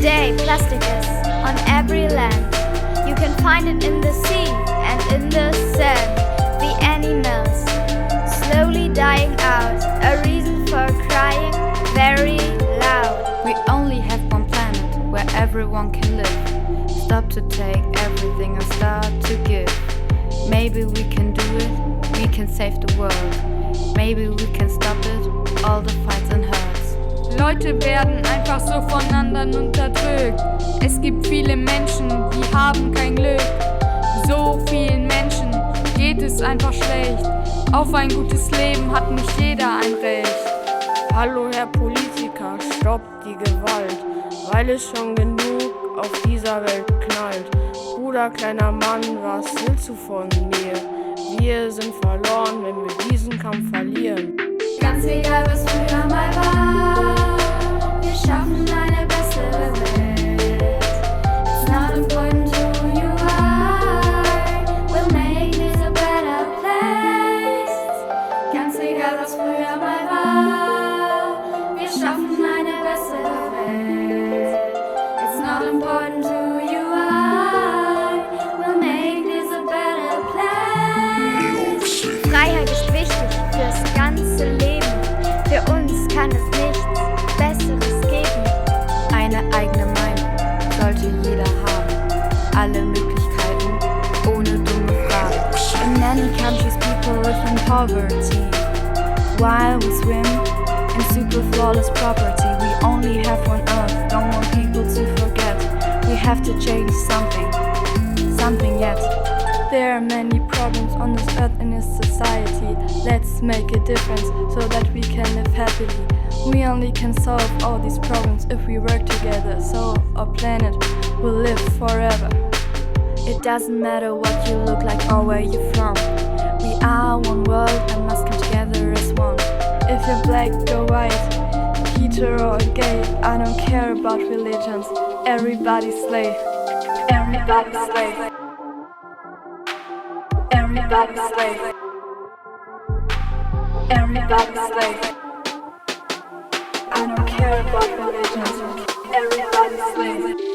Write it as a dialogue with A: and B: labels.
A: Today, plastic is on every land. You can find it in the sea and in the sand. The animals slowly dying out, a reason for crying very loud.
B: We only have one planet where everyone can live. Stop to take everything and start to give. Maybe we can do it, we can save the world. Maybe we can stop it, all the fights and hurts.
C: Leute werden einfach so voneinander unterdrückt. Es gibt viele Menschen, die haben kein Glück. So vielen Menschen geht es einfach schlecht. Auf ein gutes Leben hat nicht jeder ein Recht.
D: Hallo Herr Politiker, stoppt die Gewalt, weil es schon genug auf dieser Welt knallt. Bruder, kleiner Mann, was willst du von mir? Wir sind verloren, wenn wir diesen Kampf verlieren.
A: Ganz egal, was früher mal war, wir schaffen eine bessere Welt. It's not important who you are, we'll make this a better place. Ganz egal, was früher mal war, wir schaffen eine bessere Welt. It's not important who you are, we'll make this a better place. Freiheit ist wichtig fürs ganze Leben. Für uns kann es nichts Besseres geben.
B: Eine eigene Meinung sollte jeder haben. Alle Möglichkeiten, ohne dumme Fragen. In many countries people live in poverty, while we swim in super flawless property. We only have one earth, don't want people to forget. We have to change something yet. There are many problems on this earth in this society. Let's make a difference so that we can live happily. We only can solve all these problems if we work together, so our planet will live forever. It doesn't matter what you look like or where you're from. We are one world and must come together as one. If you're black or white, hetero or gay, I don't care about religions. Everybody's slave. Everybody's slave. Everybody's slave. Everybody's slave. I don't care about religions. Everybody's slave.